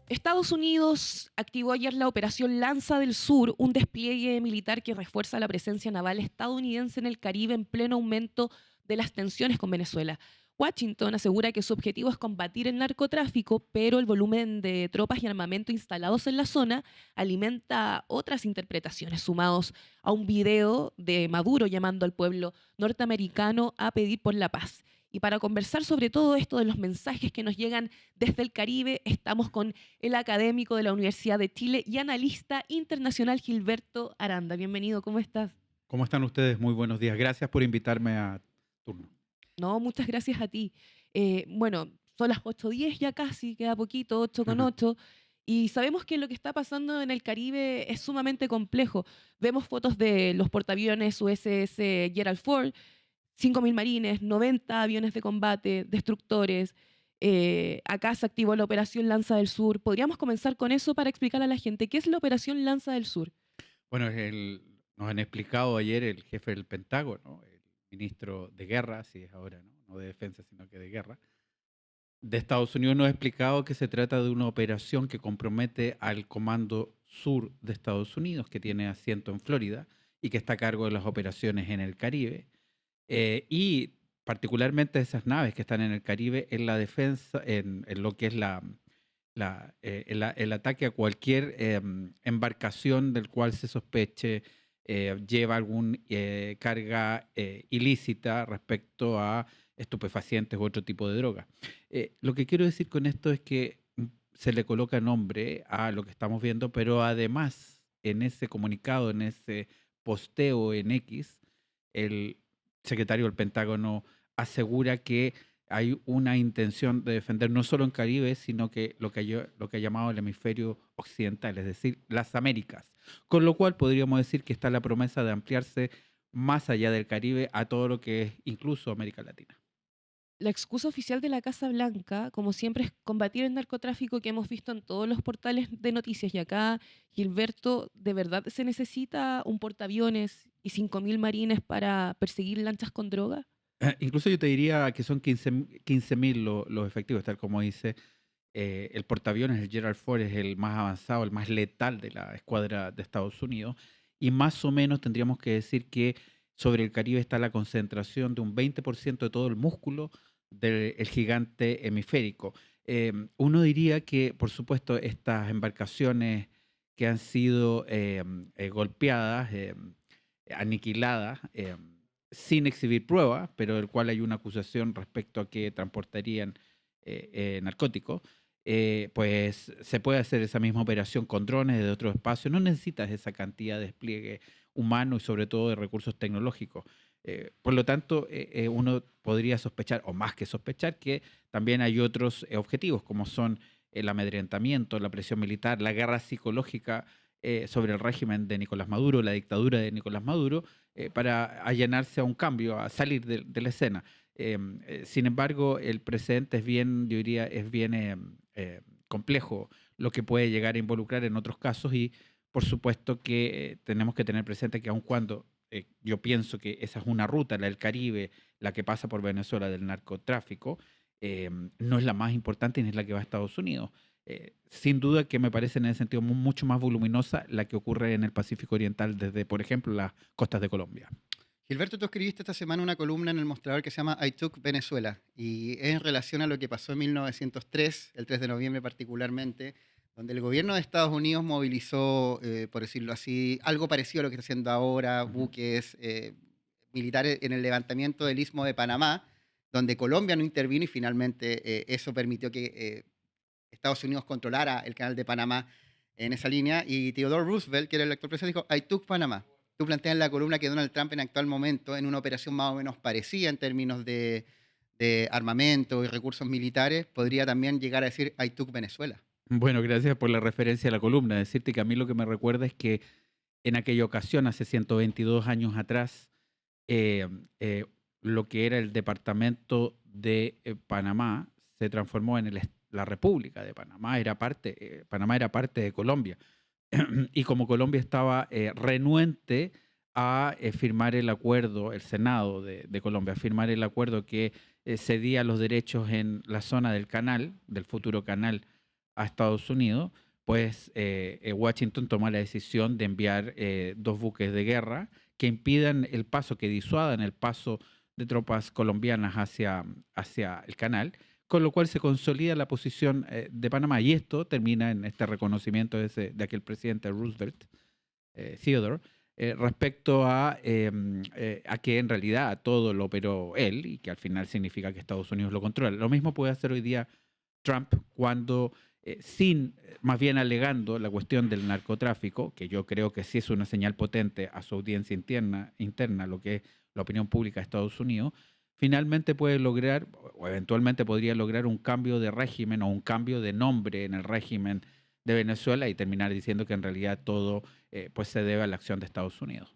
Estados Unidos activó ayer la Operación Lanza del Sur, un despliegue militar que refuerza la presencia naval estadounidense en el Caribe en pleno aumento de las tensiones con Venezuela. Washington asegura que su objetivo es combatir el narcotráfico, pero el volumen de tropas y armamento instalados en la zona alimenta otras interpretaciones, sumados a un video de Maduro llamando al pueblo norteamericano a pedir por la paz. Y para conversar sobre todo esto de los mensajes que nos llegan desde el Caribe, estamos con el académico de la Universidad de Chile y analista internacional Gilberto Aranda. Bienvenido, ¿cómo estás? ¿Cómo están ustedes? Muy buenos días. Gracias por invitarme a turno. No, muchas gracias a ti. Bueno, son las 8:10 ya casi, queda poquito, 8:08. Y sabemos que lo que está pasando en el Caribe es sumamente complejo. Vemos fotos de los portaaviones USS Gerald Ford, 5.000 marines, 90 aviones de combate, destructores. Acá se activó la Operación Lanza del Sur. Podríamos comenzar con eso para explicar a la gente qué es la Operación Lanza del Sur. Bueno, nos han explicado ayer el jefe del Pentágono, el ministro de Guerra, si es ahora, ¿no? No de defensa, sino que de guerra, de Estados Unidos nos ha explicado que se trata de una operación que compromete al Comando Sur de Estados Unidos, que tiene asiento en Florida y que está a cargo de las operaciones en el Caribe. Y particularmente esas naves que están en el Caribe en la defensa, en lo que es el ataque a cualquier embarcación del cual se sospeche lleva alguna carga ilícita respecto a estupefacientes u otro tipo de droga. Lo que quiero decir con esto es que se le coloca nombre a lo que estamos viendo, pero además en ese comunicado, en ese posteo en X, el secretario del Pentágono asegura que hay una intención de defender no solo en Caribe, sino que lo que ha llamado el hemisferio occidental, es decir, las Américas. Con lo cual podríamos decir que está la promesa de ampliarse más allá del Caribe a todo lo que es incluso América Latina. La excusa oficial de la Casa Blanca, como siempre, es combatir el narcotráfico que hemos visto en todos los portales de noticias. Y acá, Gilberto, ¿de verdad se necesita un portaaviones y 5.000 marines para perseguir lanchas con droga? Incluso yo te diría que son 15.000 los efectivos, tal como dice. El portaaviones, el Gerald Ford, es el más avanzado, el más letal de la escuadra de Estados Unidos. Y más o menos tendríamos que decir que sobre el Caribe está la concentración de un 20% de todo el músculo del gigante hemisférico. Uno diría que, por supuesto, estas embarcaciones que han sido golpeadas, aniquiladas, sin exhibir pruebas, pero del cual hay una acusación respecto a que transportarían narcóticos, pues se puede hacer esa misma operación con drones de otro espacio. No necesitas esa cantidad de despliegue humano y sobre todo de recursos tecnológicos. Por lo tanto, uno podría sospechar, o más que sospechar, que también hay otros objetivos, como son el amedrentamiento, la presión militar, la guerra psicológica sobre el régimen de Nicolás Maduro, la dictadura de Nicolás Maduro, para allanarse a un cambio, a salir de la escena. Sin embargo, el precedente es bien, yo diría, es bien complejo lo que puede llegar a involucrar en otros casos y por supuesto que tenemos que tener presente que aun cuando yo pienso que esa es una ruta, la del Caribe, la que pasa por Venezuela del narcotráfico, no es la más importante ni es la que va a Estados Unidos. Sin duda que me parece en ese sentido mucho más voluminosa la que ocurre en el Pacífico Oriental desde, por ejemplo, las costas de Colombia. Gilberto, tú escribiste esta semana una columna en el Mostrador que se llama I Took Venezuela y es en relación a lo que pasó en 1903, el 3 de noviembre particularmente, donde el gobierno de Estados Unidos movilizó, por decirlo así, algo parecido a lo que está haciendo ahora, Ujú. buques militares en el levantamiento del Istmo de Panamá, donde Colombia no intervino y finalmente eso permitió que Estados Unidos controlara el canal de Panamá en esa línea. Y Theodore Roosevelt, que era el actual presidente, dijo, I took Panama. Tú planteas en la columna que Donald Trump en actual momento, en una operación más o menos parecida en términos de armamento y recursos militares, podría también llegar a decir, I took Venezuela. Bueno, gracias por la referencia a la columna. Decirte que a mí lo que me recuerda es que en aquella ocasión, hace 122 años atrás, eh, eh, lo que era el departamento de Panamá se transformó en la República de Panamá. Panamá era parte de Colombia. Y como Colombia estaba renuente a firmar el acuerdo, el Senado de Colombia, a firmar el acuerdo que cedía los derechos en la zona del canal, del futuro canal a Estados Unidos, pues Washington toma la decisión de enviar 2 buques de guerra que impidan el paso, que disuadan el paso de tropas colombianas hacia el canal, con lo cual se consolida la posición de Panamá. Y esto termina en este reconocimiento de aquel presidente Roosevelt, Theodore, respecto a que en realidad todo lo operó él y que al final significa que Estados Unidos lo controla. Lo mismo puede hacer hoy día Trump cuando, más bien alegando la cuestión del narcotráfico, que yo creo que sí es una señal potente a su audiencia interna, lo que es la opinión pública de Estados Unidos, finalmente puede lograr, o eventualmente podría lograr un cambio de régimen o un cambio de nombre en el régimen de Venezuela y terminar diciendo que en realidad todo pues se debe a la acción de Estados Unidos.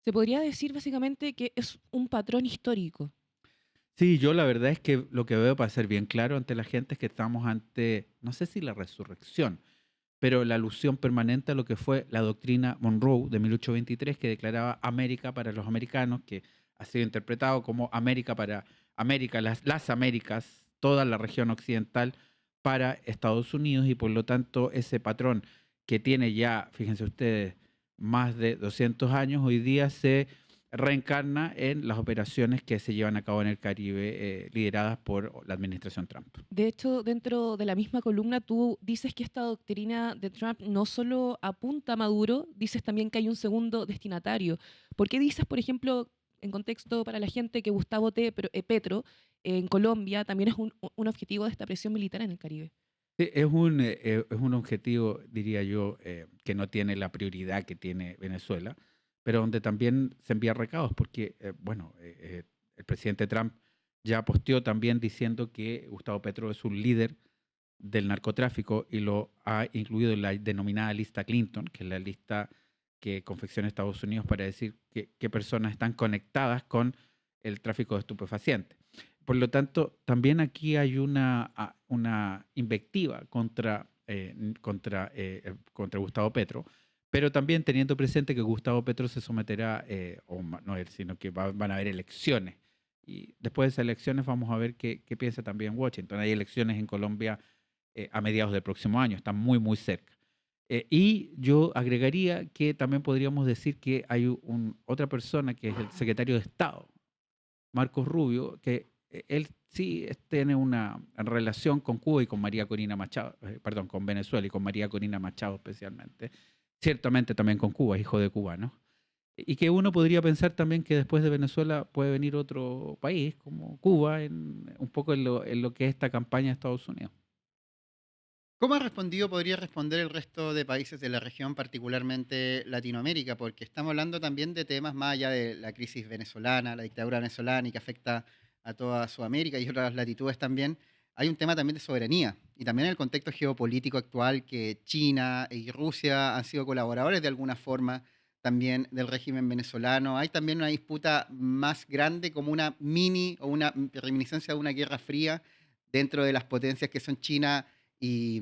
Se podría decir básicamente que es un patrón histórico. Sí, yo la verdad es que lo que veo, para ser bien claro ante la gente, es que estamos ante, no sé si la resurrección, pero la alusión permanente a lo que fue la doctrina Monroe de 1823, que declaraba América para los americanos, que ha sido interpretado como América para América, las Américas, toda la región occidental para Estados Unidos, y por lo tanto ese patrón que tiene ya, fíjense ustedes, más de 200 años, hoy día se reencarna en las operaciones que se llevan a cabo en el Caribe, lideradas por la administración Trump. De hecho, dentro de la misma columna tú dices que esta doctrina de Trump no solo apunta a Maduro, dices también que hay un segundo destinatario. ¿Por qué dices, por ejemplo, en contexto para la gente, que Gustavo Petro en Colombia también es un objetivo de esta presión militar en el Caribe? Sí, es un objetivo, diría yo, que no tiene la prioridad que tiene Venezuela, pero donde también se envía recados, porque, el presidente Trump ya posteó también diciendo que Gustavo Petro es un líder del narcotráfico y lo ha incluido en la denominada lista Clinton, que es la lista que confecciona Estados Unidos para decir qué personas están conectadas con el tráfico de estupefacientes. Por lo tanto, también aquí hay una invectiva contra Gustavo Petro, pero también teniendo presente que Gustavo Petro se someterá, no él, sino que van a haber elecciones. Y después de esas elecciones vamos a ver qué piensa también Washington. Hay elecciones en Colombia a mediados del próximo año, están muy, muy cerca. Y yo agregaría que también podríamos decir que hay otra persona que es el secretario de Estado, Marcos Rubio, que él sí tiene una relación con Cuba y con María Corina Machado, perdón, con Venezuela y con María Corina Machado especialmente. Ciertamente también con Cuba, hijo de cubanos. Y que uno podría pensar también que después de Venezuela puede venir otro país como Cuba, un poco en lo que es esta campaña de Estados Unidos. ¿Cómo ha respondido, podría responder el resto de países de la región, particularmente Latinoamérica? Porque estamos hablando también de temas más allá de la crisis venezolana, la dictadura venezolana y que afecta a toda Sudamérica y otras latitudes también. Hay un tema también de soberanía y también en el contexto geopolítico actual, que China y Rusia han sido colaboradores de alguna forma también del régimen venezolano. Hay también una disputa más grande, como una mini o una reminiscencia de una guerra fría dentro de las potencias que son China y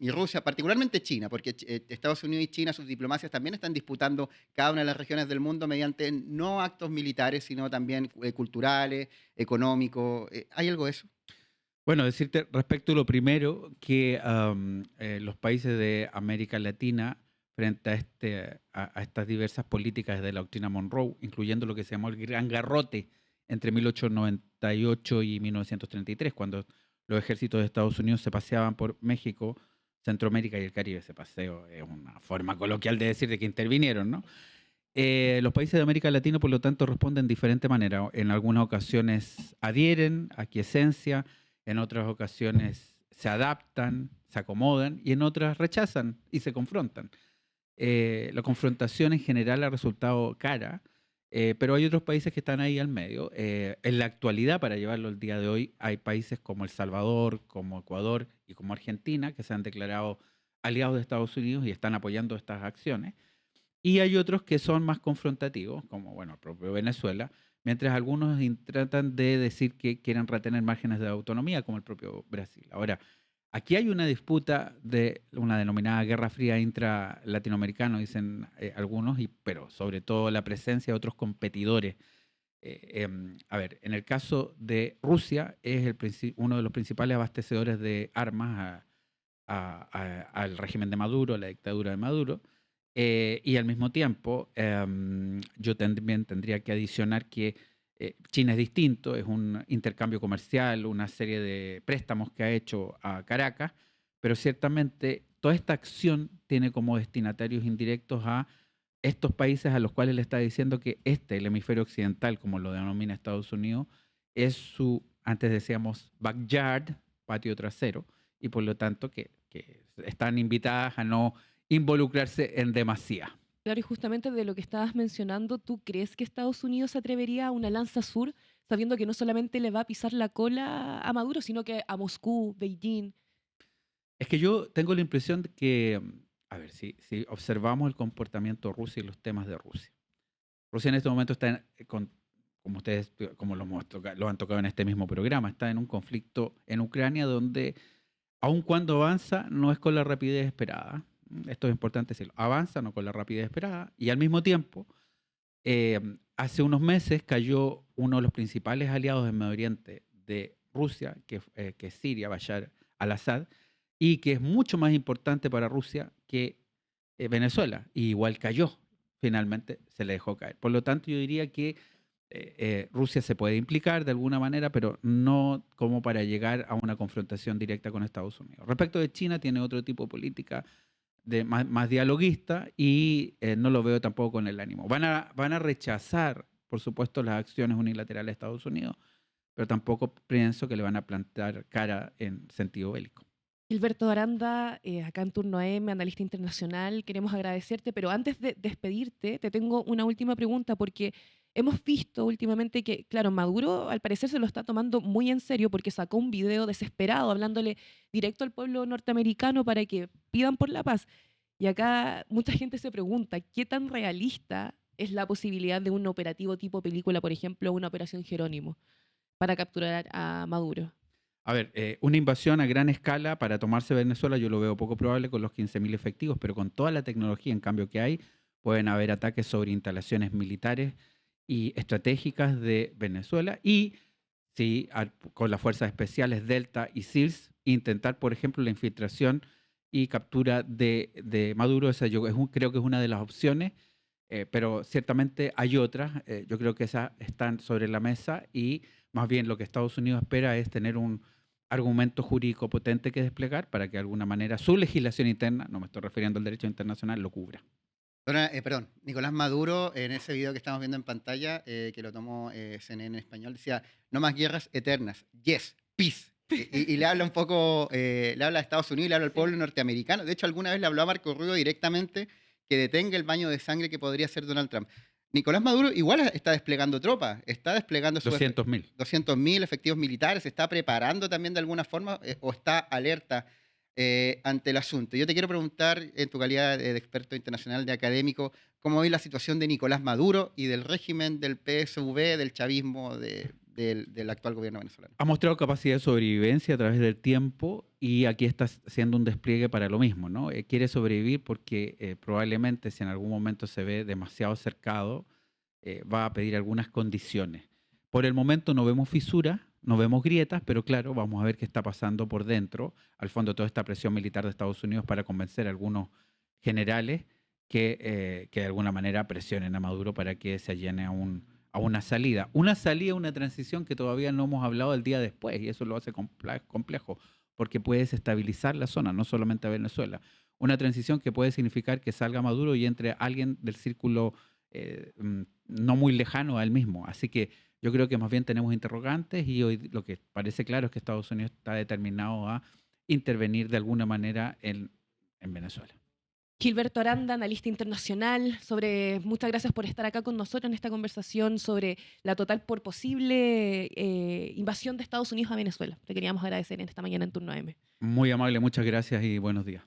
Rusia, particularmente China, porque Estados Unidos y China, sus diplomacias también están disputando cada una de las regiones del mundo mediante no actos militares, sino también culturales, económicos. ¿Hay algo de eso? Bueno, decirte respecto a lo primero, que los países de América Latina, frente a estas diversas políticas de la doctrina Monroe, incluyendo lo que se llamó el Gran Garrote entre 1898 y 1933, cuando los ejércitos de Estados Unidos se paseaban por México, Centroamérica y el Caribe. Ese paseo es una forma coloquial de decir de que intervinieron, ¿no? Los países de América Latina, por lo tanto, responden de diferente manera. En algunas ocasiones adhieren, aquiescencia, en otras ocasiones se adaptan, se acomodan y en otras rechazan y se confrontan. La confrontación en general ha resultado cara, pero hay otros países que están ahí al medio. En la actualidad, para llevarlo al día de hoy, hay países como El Salvador, como Ecuador y como Argentina que se han declarado aliados de Estados Unidos y están apoyando estas acciones. Y hay otros que son más confrontativos, como bueno, el propio Venezuela, mientras algunos tratan de decir que quieren retener márgenes de autonomía, como el propio Brasil. Ahora, aquí hay una disputa de una denominada Guerra Fría intra-latinoamericana, dicen algunos, pero sobre todo la presencia de otros competidores. A ver, en el caso de Rusia, es uno de los principales abastecedores de armas al régimen de Maduro, a la dictadura de Maduro. Y al mismo tiempo, yo también tendría que adicionar que China es distinto, es un intercambio comercial, una serie de préstamos que ha hecho a Caracas, pero ciertamente toda esta acción tiene como destinatarios indirectos a estos países a los cuales le está diciendo que el hemisferio occidental, como lo denomina Estados Unidos, es su, antes decíamos, backyard, patio trasero, y por lo tanto que están invitadas a no involucrarse en demasía. Claro, y justamente de lo que estabas mencionando, ¿tú crees que Estados Unidos se atrevería a una lanza sur, sabiendo que no solamente le va a pisar la cola a Maduro, sino que a Moscú, Beijing? Es que yo tengo la impresión de que, a ver, si observamos el comportamiento de Rusia y los temas de Rusia. Rusia en este momento está, como ustedes lo han tocado en este mismo programa, está en un conflicto en Ucrania donde, aun cuando avanza, no es con la rapidez esperada. Esto es importante decirlo. Avanza, no con la rapidez esperada. Y al mismo tiempo, hace unos meses cayó uno de los principales aliados en Medio Oriente de Rusia, que es Siria, Bashar al-Assad, y que es mucho más importante para Rusia que Venezuela. Y igual cayó, finalmente se le dejó caer. Por lo tanto, yo diría que Rusia se puede implicar de alguna manera, pero no como para llegar a una confrontación directa con Estados Unidos. Respecto de China, tiene otro tipo de política más dialoguista y no lo veo tampoco con el ánimo. Van a rechazar, por supuesto, las acciones unilaterales de Estados Unidos, pero tampoco pienso que le van a plantar cara en sentido bélico. Gilberto Aranda, acá en Turno AM, analista internacional, queremos agradecerte, pero antes de despedirte, te tengo una última pregunta, porque hemos visto últimamente que, claro, Maduro al parecer se lo está tomando muy en serio porque sacó un video desesperado hablándole directo al pueblo norteamericano para que pidan por la paz. Y acá mucha gente se pregunta, ¿qué tan realista es la posibilidad de un operativo tipo película, por ejemplo, una operación Jerónimo, para capturar a Maduro? A ver, una invasión a gran escala para tomarse Venezuela yo lo veo poco probable con los 15.000 efectivos, pero con toda la tecnología en cambio que hay, pueden haber ataques sobre instalaciones militares y estratégicas de Venezuela y sí, con las fuerzas especiales Delta y SEALs, intentar, por ejemplo, la infiltración y captura de Maduro. Esa creo que es una de las opciones, pero ciertamente hay otras. Yo creo que esas están sobre la mesa y más bien lo que Estados Unidos espera es tener un argumento jurídico potente que desplegar para que de alguna manera su legislación interna, no me estoy refiriendo al derecho internacional, lo cubra. Perdón, Nicolás Maduro, en ese video que estamos viendo en pantalla, que lo tomó CNN en español, decía, no más guerras eternas, yes, peace. Y le habla un poco, le habla a Estados Unidos, le habla al pueblo norteamericano. De hecho, alguna vez le habló a Marco Rubio directamente que detenga el baño de sangre que podría hacer Donald Trump. Nicolás Maduro igual está desplegando tropas, está desplegando 200.000. 200.000 efectivos militares, se está preparando también de alguna forma o está alerta ante el asunto. Yo te quiero preguntar, en tu calidad de experto internacional, de académico, ¿cómo ves la situación de Nicolás Maduro y del régimen del PSV, del chavismo, del actual gobierno venezolano? Ha mostrado capacidad de sobrevivencia a través del tiempo y aquí está haciendo un despliegue para lo mismo, ¿no? Quiere sobrevivir porque probablemente si en algún momento se ve demasiado cercado, va a pedir algunas condiciones. Por el momento no vemos fisuras, no vemos grietas, pero claro, vamos a ver qué está pasando por dentro. Al fondo, toda esta presión militar de Estados Unidos para convencer a algunos generales que de alguna manera presionen a Maduro para que se allene a una salida. Una transición que todavía no hemos hablado del día después, y eso lo hace complejo, porque puede desestabilizar la zona, no solamente a Venezuela. Una transición que puede significar que salga Maduro y entre alguien del círculo no muy lejano a él mismo. Así que yo creo que más bien tenemos interrogantes y hoy lo que parece claro es que Estados Unidos está determinado a intervenir de alguna manera en Venezuela. Gilberto Aranda, analista internacional, muchas gracias por estar acá con nosotros en esta conversación sobre la total por posible invasión de Estados Unidos a Venezuela. Te queríamos agradecer en esta mañana en Turno AM. Muy amable, muchas gracias y buenos días.